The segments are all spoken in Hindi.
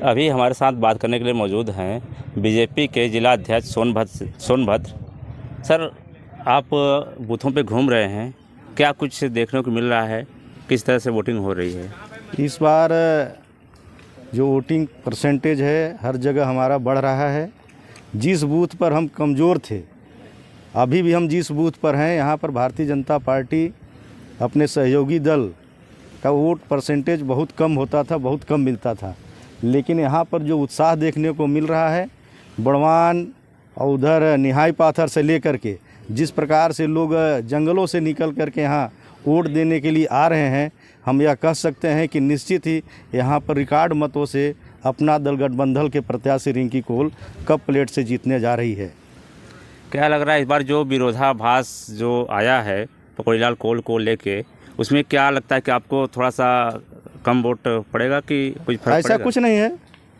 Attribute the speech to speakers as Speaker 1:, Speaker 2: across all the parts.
Speaker 1: अभी हमारे साथ बात करने के लिए मौजूद हैं बीजेपी के जिला अध्यक्ष सोनभद्र। सर, आप बूथों पे घूम रहे हैं, क्या कुछ देखने को मिल रहा है, किस तरह से वोटिंग हो रही है?
Speaker 2: इस बार जो वोटिंग परसेंटेज है हर जगह हमारा बढ़ रहा है। जिस बूथ पर हम कमज़ोर थे, अभी भी हम जिस बूथ पर हैं यहाँ पर भारतीय जनता पार्टी अपने सहयोगी दल का वोट परसेंटेज बहुत कम होता था, बहुत कम मिलता था। लेकिन यहाँ पर जो उत्साह देखने को मिल रहा है, बड़वान और उधर निहाई पाथर से लेकर के जिस प्रकार से लोग जंगलों से निकल कर के यहाँ वोट देने के लिए आ रहे हैं, हम यह कह सकते हैं कि निश्चित ही यहाँ पर रिकॉर्ड मतों से अपना दल गठबंधन के प्रत्याशी रिंकी कोल कप प्लेट से जीतने जा रही है।
Speaker 1: क्या लग रहा है इस बार जो विरोधाभास जो आया है पकौड़ीलाल कोल को लेके, उसमें क्या लगता है कि आपको थोड़ा सा कम वोट पड़ेगा कि कुछ फर्क
Speaker 2: ऐसा
Speaker 1: पड़ेगा?
Speaker 2: कुछ नहीं है।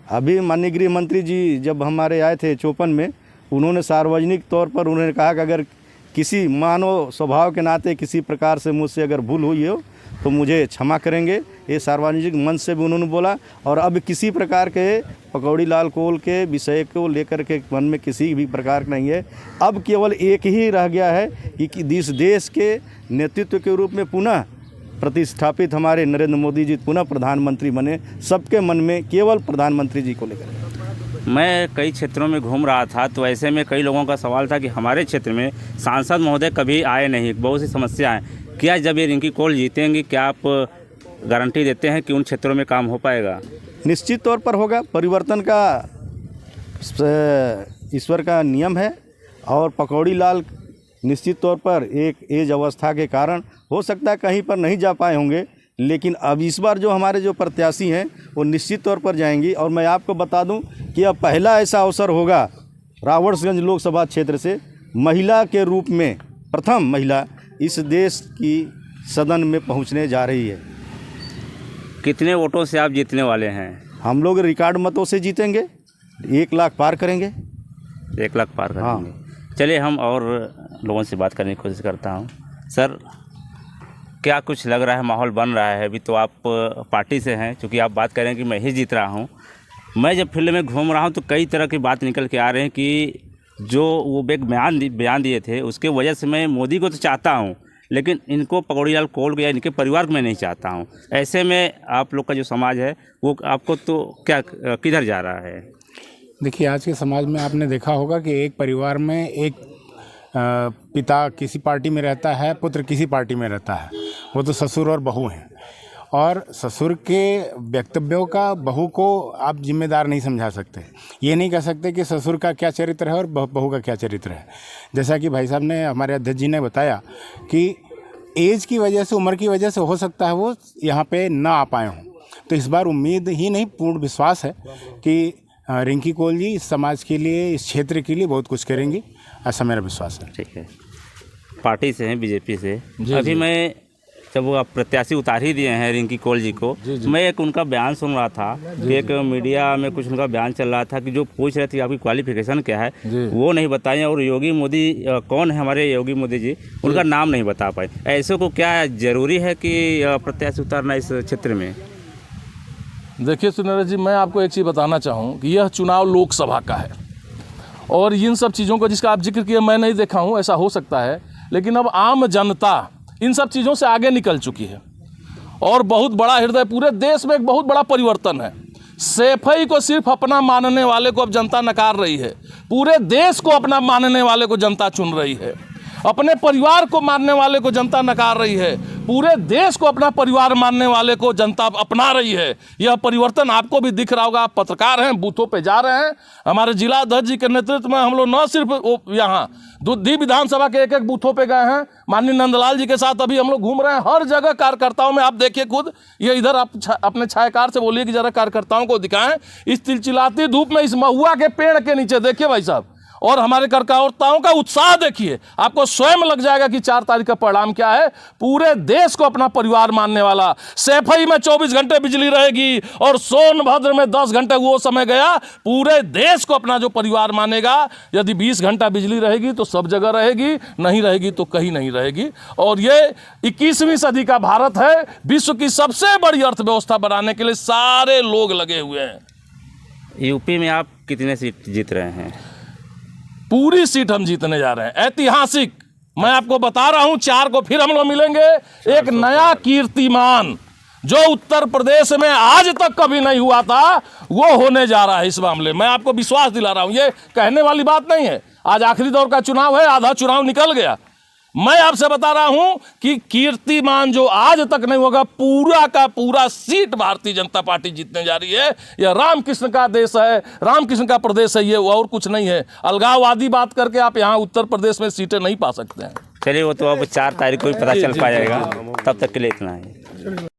Speaker 2: अभी माननीय गृह मंत्री जी जब हमारे आए थे 54 में, उन्होंने सार्वजनिक तौर पर उन्होंने कहा कि अगर किसी मानव स्वभाव के नाते किसी प्रकार से मुझसे अगर भूल हुई हो तो मुझे क्षमा करेंगे। ये सार्वजनिक मंच से भी उन्होंने बोला। और अब किसी प्रकार के पकौड़ीलाल कोल के विषय को लेकर के मन में किसी भी प्रकार नहीं है। अब केवल एक ही रह गया है कि इस देश के नेतृत्व के रूप में पुनः प्रतिस्थापित हमारे नरेंद्र मोदी जी पुनः प्रधानमंत्री बने। सबके मन में केवल प्रधानमंत्री जी को लेकर।
Speaker 1: मैं कई क्षेत्रों में घूम रहा था, तो ऐसे में कई लोगों का सवाल था कि हमारे क्षेत्र में सांसद महोदय कभी आए नहीं, बहुत सी समस्याएं। क्या जब ये रिंकी कोल जीतेंगी, क्या आप गारंटी देते हैं कि उन क्षेत्रों में काम हो पाएगा?
Speaker 2: निश्चित तौर पर होगा। परिवर्तन का ईश्वर का नियम है और पकौड़ीलाल निश्चित तौर पर एक एज अवस्था के कारण हो सकता है कहीं पर नहीं जा पाए होंगे, लेकिन अब इस बार जो हमारे जो प्रत्याशी हैं वो निश्चित तौर पर जाएंगी। और मैं आपको बता दूं कि अब पहला ऐसा अवसर होगा रावर्ट्सगंज लोकसभा क्षेत्र से महिला के रूप में प्रथम महिला इस देश की सदन में पहुंचने जा रही है।
Speaker 1: कितने वोटों से आप जीतने वाले हैं?
Speaker 2: हम लोग रिकॉर्ड मतों से जीतेंगे, 1 लाख पार करेंगे।
Speaker 1: 1 लाख पार करेंगे। चलिए हम और लोगों से बात करने की कोशिश करता हूँ। सर, क्या कुछ लग रहा है, माहौल बन रहा है? अभी तो आप पार्टी से हैं, क्योंकि आप बात कर रहे हैं कि मैं ही जीत रहा हूँ। मैं जब फील्ड में घूम रहा हूँ तो कई तरह की बात निकल के आ रहे हैं कि जो वो एक बयान दिए थे उसके वजह से मैं मोदी को तो चाहता हूँ, लेकिन इनको पकौड़ीलाल कोल को या इनके परिवार को मैं नहीं चाहता हूँ। ऐसे में आप लोग का जो समाज है वो आपको तो क्या किधर जा रहा है?
Speaker 3: देखिए, आज के समाज में आपने देखा होगा कि एक परिवार में एक पिता किसी पार्टी में रहता है, पुत्र किसी पार्टी में रहता है, वो तो ससुर और बहू हैं। और ससुर के वक्तव्यों का बहू को आप जिम्मेदार नहीं समझा सकते। ये नहीं कह सकते कि ससुर का क्या चरित्र है और बहू का क्या चरित्र है। जैसा कि भाई साहब ने, हमारे अध्यक्ष जी ने बताया कि एज की वजह से, उम्र की वजह से हो सकता है वो यहाँ पे ना आ पाए हों। तो इस बार उम्मीद ही नहीं, पूर्ण विश्वास है कि रिंकी कोल जी इस समाज के लिए, इस क्षेत्र के लिए बहुत कुछ करेंगी, ऐसा मेरा विश्वास है।
Speaker 1: ठीक है। पार्टी से हैं, बीजेपी से। अभी मैं जब वो आप प्रत्याशी उतार ही दिए हैं रिंकी कोल जी को, मैं एक उनका बयान सुन रहा था कि एक मीडिया में कुछ उनका बयान चल रहा था कि जो पूछ रहे थे आपकी क्वालिफिकेशन क्या है वो नहीं बताएं, और योगी मोदी कौन है, हमारे योगी मोदी जी, उनका नाम नहीं बता पाए। ऐसे को क्या ज़रूरी है कि प्रत्याशी उतारना इस क्षेत्र में?
Speaker 4: देखिए सुनरेश जी, मैं आपको एक चीज़ बताना चाहूँ कि यह चुनाव लोकसभा का है और इन सब चीज़ों को जिसका आप जिक्र किए मैं नहीं देखा हूँ, ऐसा हो सकता है, लेकिन अब आम जनता इन सब चीज़ों से आगे निकल चुकी है और बहुत बड़ा हृदय, पूरे देश में एक बहुत बड़ा परिवर्तन है। सैफई को सिर्फ अपना मानने वाले को अब जनता नकार रही है, पूरे देश को अपना मानने वाले को जनता चुन रही है, अपने परिवार को मानने वाले को जनता नकार रही है, पूरे देश को अपना परिवार मानने वाले को जनता अपना रही है। यह परिवर्तन आपको भी दिख रहा होगा। आप पत्रकार हैं, बूथों पे जा रहे हैं। हमारे जिला अध्यक्ष जी के नेतृत्व में हम लोग न सिर्फ यहाँ दुद्धी विधानसभा के एक बूथों पे गए हैं, माननीय नंदलाल जी के साथ अभी हम लोग घूम रहे हैं। हर जगह कार्यकर्ताओं में आप देखिए, खुद ये इधर आप अपने छायाकार से बोलिए कि जरा कार्यकर्ताओं को दिखाएं। इस चिलचिलाती धूप में इस महुआ के पेड़ के नीचे देखिए भाई साहब, और हमारे कार्यकर्ताओं का उत्साह देखिए, आपको स्वयं लग जाएगा कि 4 तारीख का परिणाम क्या है। पूरे देश को अपना परिवार मानने वाला, सैफई में 24 घंटे बिजली रहेगी और सोनभद्र में 10 घंटे वो समय गया, पूरे देश को अपना जो परिवार मानेगा। यदि 20 घंटा बिजली रहेगी तो सब जगह रहेगी, नहीं रहेगी तो कहीं नहीं रहेगी। और ये 21वीं सदी का भारत है, विश्व की सबसे बड़ी अर्थव्यवस्था बनाने के लिए सारे लोग लगे हुए हैं।
Speaker 1: यूपी में आप कितने सीट जीत रहे हैं?
Speaker 4: पूरी सीट हम जीतने जा रहे हैं, ऐतिहासिक। मैं आपको बता रहा हूं, 4 को फिर हम लोग मिलेंगे। एक नया कीर्तिमान जो उत्तर प्रदेश में आज तक कभी नहीं हुआ था, वो होने जा रहा है इस मामले में। मैं आपको विश्वास दिला रहा हूं, ये कहने वाली बात नहीं है। आज आखिरी दौर का चुनाव है, आधा चुनाव निकल गया। मैं आपसे बता रहा हूं कि कीर्तिमान जो आज तक नहीं होगा, पूरा का पूरा सीट भारतीय जनता पार्टी जीतने जा रही है। यह रामकृष्ण का देश है, रामकृष्ण का प्रदेश है, ये और कुछ नहीं है। अलगाववादी बात करके आप यहाँ उत्तर प्रदेश में सीटें नहीं पा सकते हैं।
Speaker 1: चलिए, वो तो अब 4 तारीख को ही पता चल पाएगा, तब तक के लिए इतना ही।